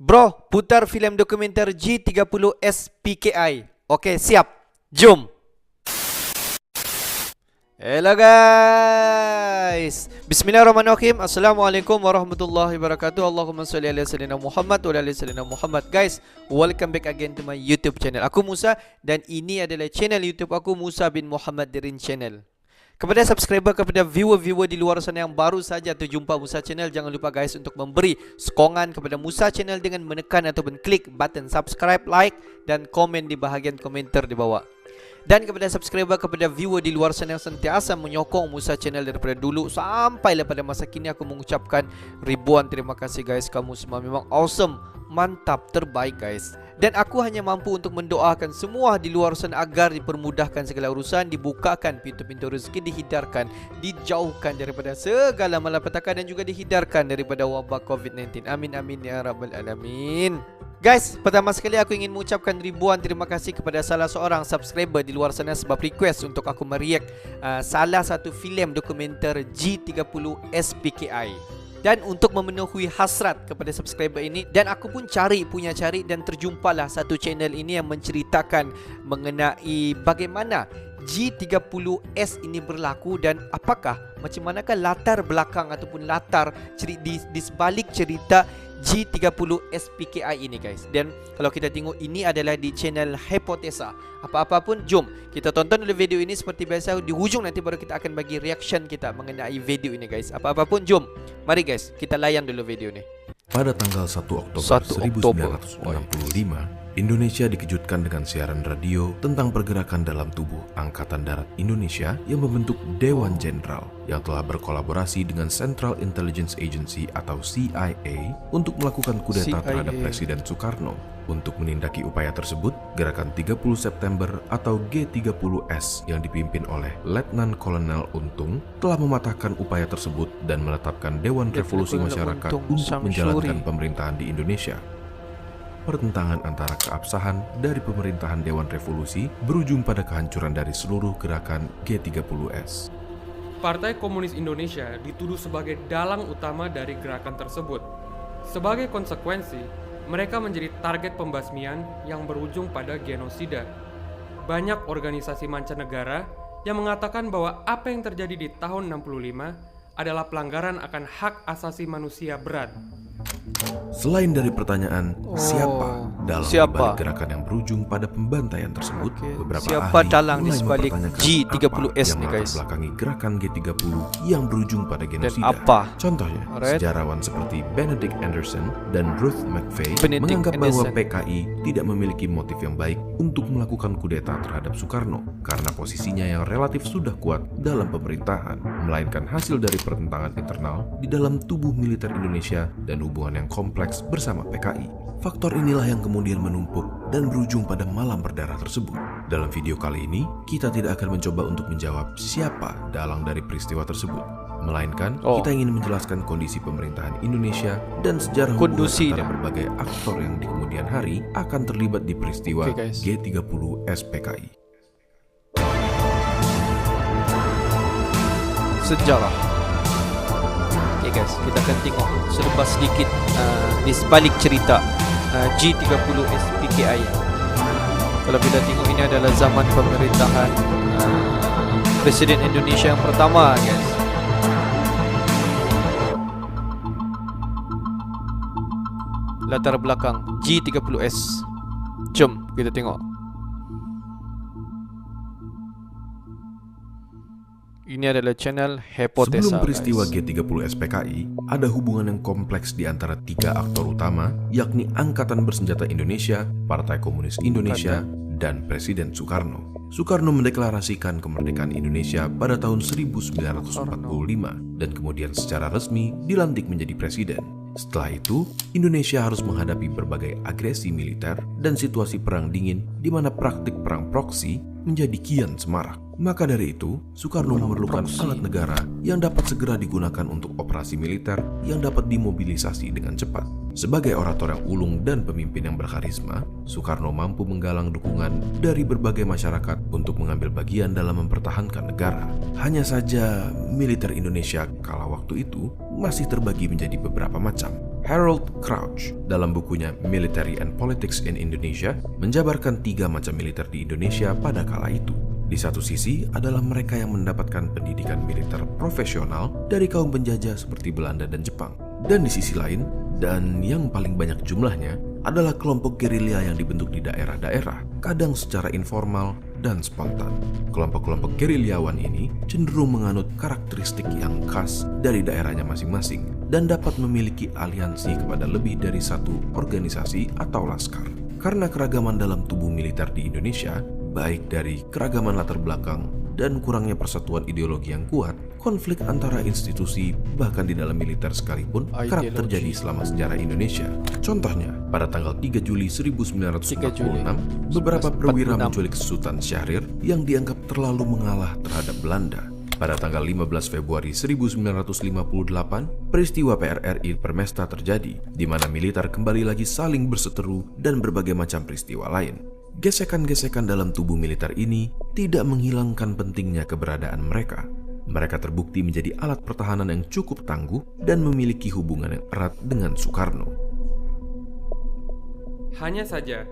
Bro, putar filem dokumenter G30 SPKI. Okey, siap. Jom. Hello guys. Bismillahirrahmanirrahim. Assalamualaikum warahmatullahi wabarakatuh. Allahumma salli ala sayyidina Muhammad wa ala sayyidina Muhammad. Guys, welcome back again to my YouTube channel. Aku Musa dan ini adalah channel YouTube aku, Musa bin Muhammad Dirin Channel. Kepada subscriber, kepada viewer-viewer di luar sana yang baru saja terjumpa Musa Channel, jangan lupa guys untuk memberi sokongan kepada Musa Channel dengan menekan ataupun klik button subscribe, like dan komen di bahagian komentar di bawah. Dan kepada subscriber, kepada viewer di luar sana yang sentiasa menyokong Musa Channel daripada dulu sampailah pada masa kini, aku mengucapkan ribuan terima kasih guys. Kamu semua memang awesome, mantap, terbaik guys. Dan aku hanya mampu untuk mendoakan semua di luar sana agar dipermudahkan segala urusan, dibukakan pintu-pintu rezeki, dihindarkan, dijauhkan daripada segala malapetaka dan juga dihindarkan daripada wabak COVID-19. Amin amin ya rabbal alamin. Guys, pertama sekali aku ingin mengucapkan ribuan terima kasih kepada salah seorang subscriber di luar sana sebab request untuk aku mereact salah satu filem dokumenter G30 SPKI. Dan untuk memenuhi hasrat kepada subscriber ini, dan aku pun cari dan terjumpalah satu channel ini yang menceritakan mengenai bagaimana G30S ini berlaku dan apakah, macam manakah latar belakang ataupun latar di sebalik cerita G30 SPKI ini guys. Dan kalau kita tengok, ini adalah di channel Hipotesa. Apa-apa pun, jom kita tonton dulu video ini. Seperti biasa, di hujung nanti baru kita akan bagi reaction kita mengenai video ini guys. Apa-apa pun, jom. Mari guys, kita layan dulu video ini. Pada tanggal 1 Oktober 1965, Indonesia dikejutkan dengan siaran radio tentang pergerakan dalam tubuh Angkatan Darat Indonesia yang membentuk Dewan Jenderal yang telah berkolaborasi dengan Central Intelligence Agency atau CIA untuk melakukan kudeta terhadap Presiden Soekarno. Untuk menindaki upaya tersebut, gerakan 30 September atau G30S yang dipimpin oleh Letnan Kolonel Untung telah mematahkan upaya tersebut dan menetapkan Dewan Revolusi Masyarakat untuk menjalankan pemerintahan di Indonesia. Pertentangan antara keabsahan dari pemerintahan Dewan Revolusi berujung pada kehancuran dari seluruh gerakan G30S. Partai Komunis Indonesia dituduh sebagai dalang utama dari gerakan tersebut. Sebagai konsekuensi, mereka menjadi target pembasmian yang berujung pada genosida. Banyak organisasi mancanegara yang mengatakan bahwa apa yang terjadi di tahun 65 adalah pelanggaran akan hak asasi manusia berat. Selain dari pertanyaan siapa dalang dibalik gerakan yang berujung pada pembantaian tersebut, beberapa siapa ahli dalang di mulai sebalik mempertanyakan G30S apa nih yang guys. belakangi gerakan G30 yang berujung pada genosida. apa? Contohnya, sejarawan seperti Benedict Anderson dan Ruth McVeigh menganggap bahwa PKI tidak memiliki motif yang baik untuk melakukan kudeta terhadap Soekarno karena posisinya yang relatif sudah kuat dalam pemerintahan, melainkan hasil dari pertentangan internal di dalam tubuh militer Indonesia dan hubungan yang kompleks bersama PKI. Faktor inilah yang kemudian menumpuk dan berujung pada malam berdarah tersebut. Dalam video kali ini, kita tidak akan mencoba untuk menjawab siapa dalang dari peristiwa tersebut, melainkan kita ingin menjelaskan kondisi pemerintahan Indonesia dan sejarah hubungan antara berbagai aktor yang di kemudian hari akan terlibat di peristiwa G30 SPKI. Sejarah. Oke guys, kita akan tengok selepas sedikit di sebalik cerita G30 SPKI. Kalau kita tengok, ini adalah zaman pemerintahan Presiden Indonesia yang pertama guys. Latar belakang G30S. Jom kita tengok. Ini adalah channel Hipotesa. Sebelum peristiwa G30 SPKI, ada hubungan yang kompleks di antara tiga aktor utama, yakni Angkatan Bersenjata Indonesia, Partai Komunis Indonesia, dan Presiden Soekarno. Soekarno mendeklarasikan kemerdekaan Indonesia pada tahun 1945 dan kemudian secara resmi dilantik menjadi presiden. Setelah itu, Indonesia harus menghadapi berbagai agresi militer dan situasi perang dingin di mana praktik perang proksi menjadi kian semarak. Maka dari itu, Soekarno memerlukan alat negara yang dapat segera digunakan untuk operasi militer yang dapat dimobilisasi dengan cepat. Sebagai orator yang ulung dan pemimpin yang berkarisma, Soekarno mampu menggalang dukungan dari berbagai masyarakat untuk mengambil bagian dalam mempertahankan negara. Hanya saja, militer Indonesia kala waktu itu masih terbagi menjadi beberapa macam. Harold Crouch dalam bukunya Military and Politics in Indonesia menjabarkan 3 macam militer di Indonesia pada kala itu. Di satu sisi adalah mereka yang mendapatkan pendidikan militer profesional dari kaum penjajah seperti Belanda dan Jepang. Dan di sisi lain, dan yang paling banyak jumlahnya, adalah kelompok gerilya yang dibentuk di daerah-daerah, kadang secara informal dan spontan. Kelompok-kelompok gerilyawan ini cenderung menganut karakteristik yang khas dari daerahnya masing-masing dan dapat memiliki aliansi kepada lebih dari satu organisasi atau laskar. Karena keragaman dalam tubuh militer di Indonesia, baik dari keragaman latar belakang dan kurangnya persatuan ideologi yang kuat, konflik antara institusi bahkan di dalam militer sekalipun kerap terjadi selama sejarah Indonesia. Contohnya, pada tanggal 3 Juli 1946, beberapa perwira menculik Sultan Syahrir yang dianggap terlalu mengalah terhadap Belanda. Pada tanggal 15 Februari 1958, peristiwa PRRI Permesta terjadi, di mana militer kembali lagi saling berseteru dan berbagai macam peristiwa lain. Gesekan-gesekan dalam tubuh militer ini tidak menghilangkan pentingnya keberadaan mereka. Mereka terbukti menjadi alat pertahanan yang cukup tangguh dan memiliki hubungan yang erat dengan Soekarno. Hanya saja,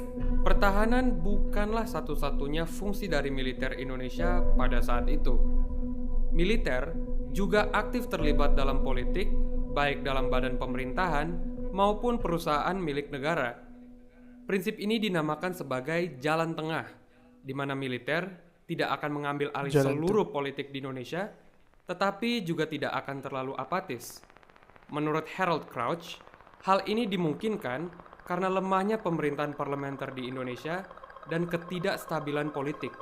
pertahanan bukanlah satu-satunya fungsi dari militer Indonesia pada saat itu. Militer juga aktif terlibat dalam politik, baik dalam badan pemerintahan maupun perusahaan milik negara. Prinsip ini dinamakan sebagai jalan tengah, di mana militer tidak akan mengambil alih seluruh politik di Indonesia, tetapi juga tidak akan terlalu apatis. Menurut Harold Crouch, hal ini dimungkinkan karena lemahnya pemerintahan parlementer di Indonesia dan ketidakstabilan politik.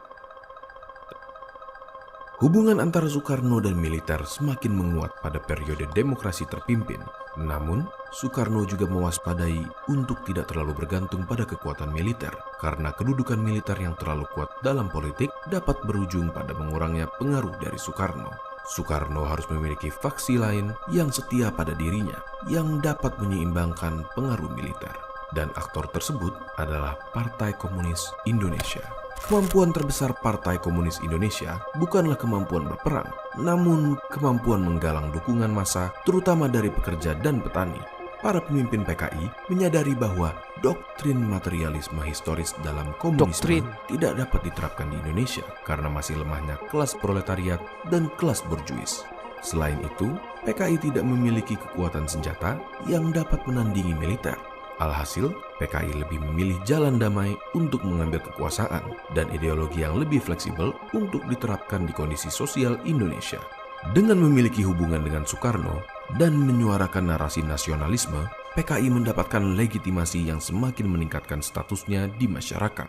Hubungan antara Soekarno dan militer semakin menguat pada periode demokrasi terpimpin. Namun, Soekarno juga mewaspadai untuk tidak terlalu bergantung pada kekuatan militer, karena kedudukan militer yang terlalu kuat dalam politik dapat berujung pada mengurangnya pengaruh dari Soekarno. Soekarno harus memiliki faksi lain yang setia pada dirinya, yang dapat menyeimbangkan pengaruh militer. Dan aktor tersebut adalah Partai Komunis Indonesia. Kemampuan terbesar Partai Komunis Indonesia bukanlah kemampuan berperang, namun kemampuan menggalang dukungan massa, terutama dari pekerja dan petani. Para pemimpin PKI menyadari bahwa doktrin materialisme historis dalam komunisme tidak dapat diterapkan di Indonesia karena masih lemahnya kelas proletariat dan kelas borjuis. Selain itu, PKI tidak memiliki kekuatan senjata yang dapat menandingi militer. Alhasil, PKI lebih memilih jalan damai untuk mengambil kekuasaan dan ideologi yang lebih fleksibel untuk diterapkan di kondisi sosial Indonesia. Dengan memiliki hubungan dengan Soekarno dan menyuarakan narasi nasionalisme, PKI mendapatkan legitimasi yang semakin meningkatkan statusnya di masyarakat.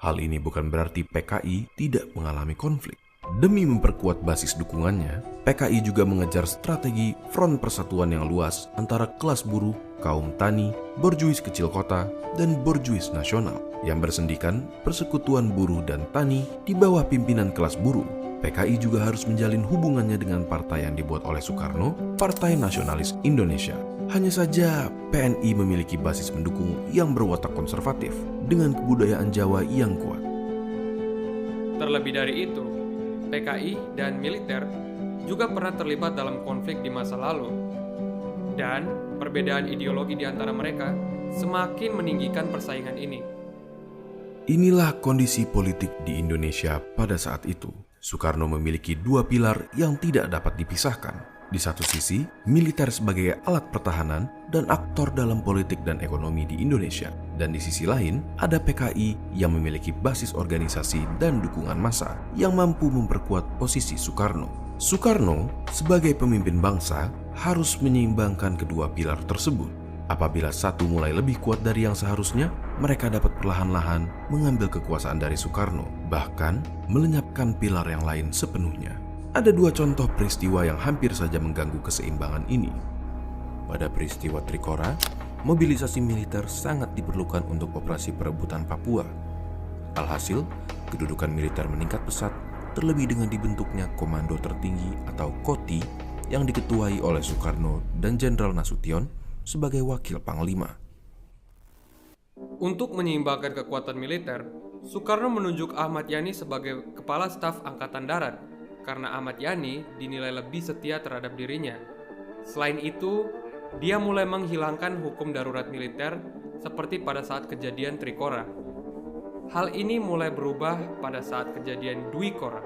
Hal ini bukan berarti PKI tidak mengalami konflik. Demi memperkuat basis dukungannya, PKI juga mengejar strategi front persatuan yang luas antara kelas buruh, kaum tani, borjuis kecil kota, dan borjuis nasional yang bersendikan persekutuan buruh dan tani di bawah pimpinan kelas buruh. PKI juga harus menjalin hubungannya dengan partai yang dibuat oleh Soekarno, Partai Nasionalis Indonesia. Hanya saja PNI memiliki basis mendukung yang berwatak konservatif dengan kebudayaan Jawa yang kuat. Terlebih dari itu, PKI dan militer juga pernah terlibat dalam konflik di masa lalu. Dan perbedaan ideologi di antara mereka semakin meninggikan persaingan ini. Inilah kondisi politik di Indonesia pada saat itu. Soekarno memiliki 2 pilar yang tidak dapat dipisahkan. Di satu sisi, militer sebagai alat pertahanan dan aktor dalam politik dan ekonomi di Indonesia. Dan di sisi lain, ada PKI yang memiliki basis organisasi dan dukungan massa yang mampu memperkuat posisi Soekarno. Soekarno, sebagai pemimpin bangsa, harus menyeimbangkan kedua pilar tersebut. Apabila satu mulai lebih kuat dari yang seharusnya, mereka dapat perlahan-lahan mengambil kekuasaan dari Soekarno, bahkan melenyapkan pilar yang lain sepenuhnya. Ada 2 contoh peristiwa yang hampir saja mengganggu keseimbangan ini. Pada peristiwa Trikora, mobilisasi militer sangat diperlukan untuk operasi perebutan Papua. Alhasil, kedudukan militer meningkat pesat, terlebih dengan dibentuknya Komando Tertinggi atau KOTI yang diketuai oleh Soekarno dan Jenderal Nasution sebagai wakil panglima. Untuk menyeimbangkan kekuatan militer, Soekarno menunjuk Ahmad Yani sebagai Kepala Staf Angkatan Darat karena Ahmad Yani dinilai lebih setia terhadap dirinya. Selain itu, dia mulai menghilangkan hukum darurat militer seperti pada saat kejadian Trikora. Hal ini mulai berubah pada saat kejadian Dwi Kora.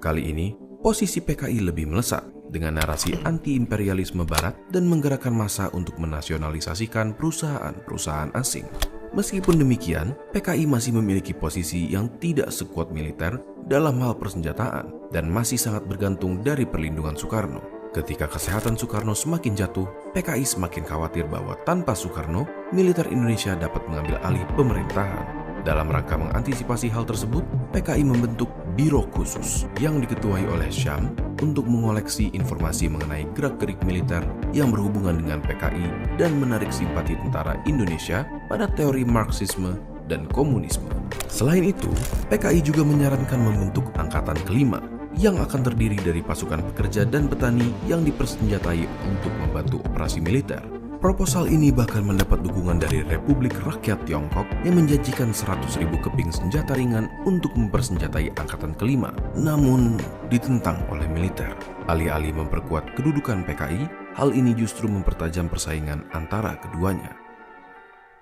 Kali ini, posisi PKI lebih melesat dengan narasi anti-imperialisme barat dan menggerakkan massa untuk menasionalisasikan perusahaan-perusahaan asing. Meskipun demikian, PKI masih memiliki posisi yang tidak sekuat militer dalam hal persenjataan dan masih sangat bergantung dari perlindungan Soekarno. Ketika kesehatan Soekarno semakin jatuh, PKI semakin khawatir bahwa tanpa Soekarno, militer Indonesia dapat mengambil alih pemerintahan. Dalam rangka mengantisipasi hal tersebut, PKI membentuk Biro Khusus yang diketuai oleh Syam untuk mengoleksi informasi mengenai gerak-gerik militer yang berhubungan dengan PKI dan menarik simpati tentara Indonesia pada teori Marxisme dan komunisme. Selain itu, PKI juga menyarankan membentuk Angkatan Kelima yang akan terdiri dari pasukan pekerja dan petani yang dipersenjatai untuk membantu operasi militer. Proposal ini bahkan mendapat dukungan dari Republik Rakyat Tiongkok yang menjanjikan 100.000 keping senjata ringan untuk mempersenjatai Angkatan Kelima, namun ditentang oleh militer. Alih-alih memperkuat kedudukan PKI, hal ini justru mempertajam persaingan antara keduanya.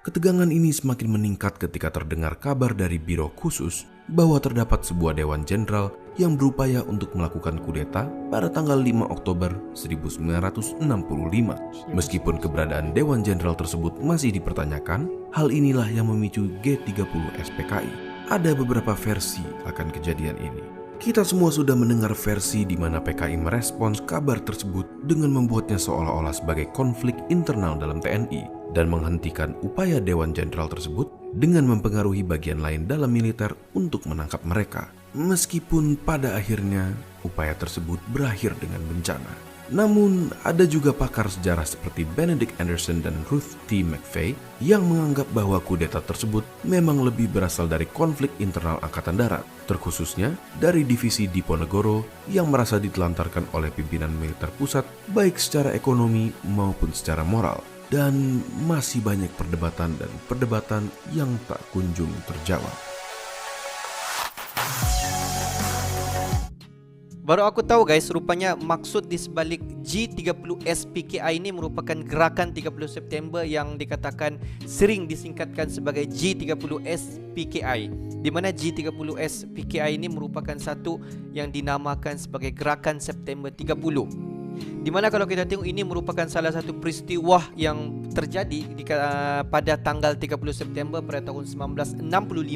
Ketegangan ini semakin meningkat ketika terdengar kabar dari Biro Khusus bahwa terdapat sebuah Dewan Jenderal yang berupaya untuk melakukan kudeta pada tanggal 5 Oktober 1965. Meskipun keberadaan Dewan Jenderal tersebut masih dipertanyakan, hal inilah yang memicu G30 SPKI. Ada beberapa versi akan kejadian ini. Kita semua sudah mendengar versi di mana PKI merespons kabar tersebut dengan membuatnya seolah-olah sebagai konflik internal dalam TNI dan menghentikan upaya Dewan Jenderal tersebut dengan mempengaruhi bagian lain dalam militer untuk menangkap mereka. Meskipun pada akhirnya upaya tersebut berakhir dengan bencana. Namun ada juga pakar sejarah seperti Benedict Anderson dan Ruth T. McVeigh yang menganggap bahwa kudeta tersebut memang lebih berasal dari konflik internal Angkatan Darat, terkhususnya dari divisi Diponegoro yang merasa ditelantarkan oleh pimpinan militer pusat baik secara ekonomi maupun secara moral. Dan masih banyak perdebatan yang tak kunjung terjawab. Baru aku tahu guys, rupanya maksud di sebalik G30 SPKI ini merupakan gerakan 30 September yang dikatakan sering disingkatkan sebagai G30 SPKI. Di mana G30 SPKI ini merupakan satu yang dinamakan sebagai gerakan September 30. Di mana kalau kita tengok ini merupakan salah satu peristiwa yang terjadi pada tanggal 30 September pada tahun 1965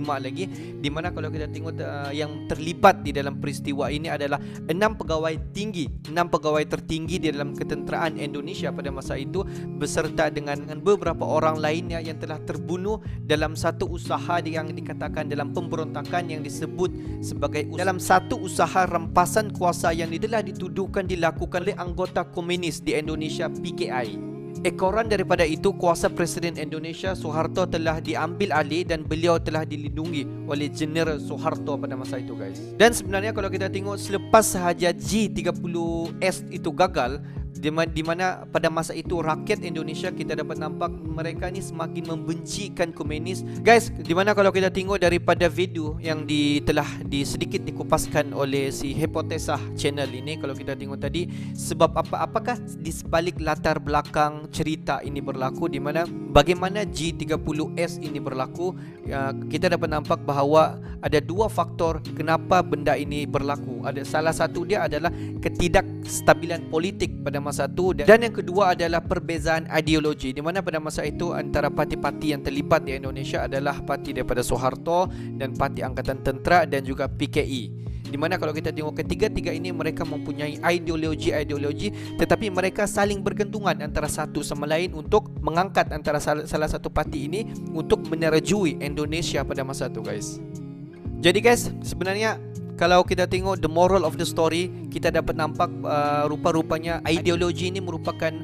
lagi, di mana kalau kita tengok yang terlibat di dalam peristiwa ini adalah 6 pegawai tertinggi di dalam ketenteraan Indonesia pada masa itu beserta dengan beberapa orang lainnya yang telah terbunuh dalam satu usaha yang dikatakan dalam pemberontakan yang disebut sebagai dalam satu usaha rampasan kuasa yang telah dituduhkan dilakukan oleh anggota komunis di Indonesia PKI. Ekoran daripada itu, kuasa Presiden Indonesia Soeharto telah diambil alih dan beliau telah dilindungi oleh Jeneral Soeharto pada masa itu guys. Dan sebenarnya kalau kita tengok selepas sahaja G30S itu gagal, di mana pada masa itu rakyat Indonesia kita dapat nampak mereka ni semakin membencikan komunis guys. Di mana kalau kita tengok daripada video yang telah sedikit dikupaskan oleh si Hipotesa channel ini, kalau kita tengok tadi sebab apakah di sebalik latar belakang cerita ini berlaku, di mana bagaimana G30S ini berlaku, kita dapat nampak bahawa ada dua faktor kenapa benda ini berlaku. Ada salah satu dia adalah ketidakstabilan politik pada masa itu, dan yang kedua adalah perbezaan ideologi, di mana pada masa itu antara parti-parti yang terlibat di Indonesia adalah parti daripada Soeharto dan parti Angkatan Tentera dan juga PKI. Di mana kalau kita tengok ketiga-tiga ini mereka mempunyai ideologi tetapi mereka saling bergantungan antara satu sama lain untuk mengangkat antara salah satu parti ini untuk menerjui Indonesia pada masa itu guys. Jadi guys, sebenarnya kalau kita tengok the moral of the story, kita dapat nampak rupa-rupanya ideologi ini merupakan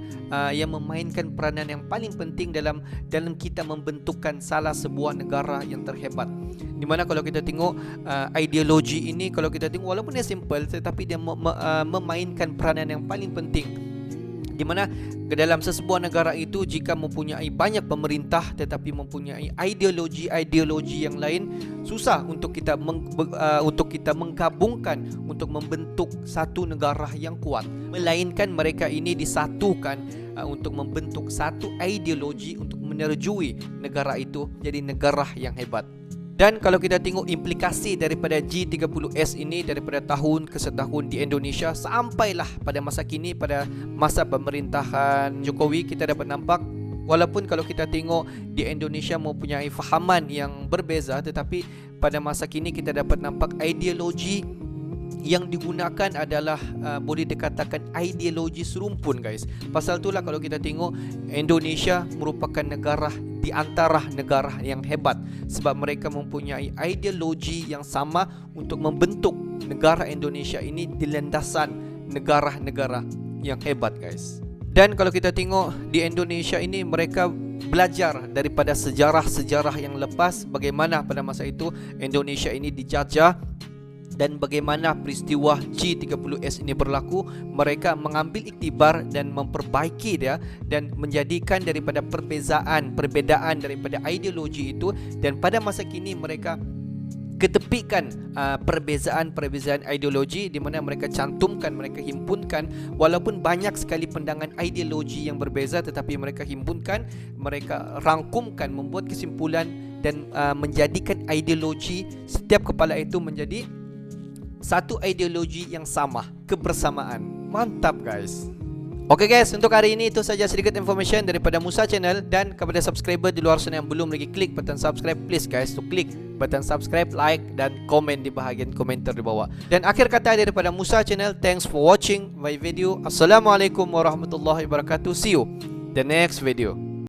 yang memainkan peranan yang paling penting dalam kita membentukkan salah sebuah negara yang terhebat. Di mana kalau kita tengok ideologi ini, kalau kita tengok walaupun dia simple tetapi dia memainkan peranan yang paling penting di mana ke dalam sesebuah negara itu jika mempunyai banyak pemerintah tetapi mempunyai ideologi yang lain, susah untuk kita menggabungkan untuk membentuk satu negara yang kuat, melainkan mereka ini disatukan untuk membentuk satu ideologi untuk menerjui negara itu jadi negara yang hebat. Dan kalau kita tengok implikasi daripada G30S ini daripada tahun ke setahun di Indonesia sampailah pada masa kini, pada masa pemerintahan Jokowi, kita dapat nampak walaupun kalau kita tengok di Indonesia mempunyai fahaman yang berbeza, tetapi pada masa kini kita dapat nampak ideologi yang digunakan adalah boleh dikatakan ideologi serumpun, guys. Pasal itulah kalau kita tengok Indonesia merupakan negara di antara negara yang hebat sebab mereka mempunyai ideologi yang sama untuk membentuk negara Indonesia ini di landasan negara-negara yang hebat, guys. Dan kalau kita tengok di Indonesia ini, mereka belajar daripada sejarah-sejarah yang lepas, bagaimana pada masa itu Indonesia ini dijajah dan bagaimana peristiwa G30S ini berlaku. Mereka mengambil iktibar dan memperbaiki dia dan menjadikan daripada perbezaan daripada ideologi itu, dan pada masa kini mereka ketepikan perbezaan ideologi di mana mereka cantumkan, mereka himpunkan, walaupun banyak sekali pandangan ideologi yang berbeza, tetapi mereka himpunkan, mereka rangkumkan, membuat kesimpulan dan menjadikan ideologi setiap kepala itu menjadi satu ideologi yang sama, kebersamaan. Mantap, guys. Oke guys, untuk hari ini itu saja sedikit information daripada Musa Channel. Dan kepada subscriber di luar sana yang belum lagi klik button subscribe, please guys to klik button subscribe, like dan komen di bahagian komentar di bawah. Dan akhir kata daripada Musa Channel, thanks for watching my video. Assalamualaikum warahmatullahi wabarakatuh. See you the next video.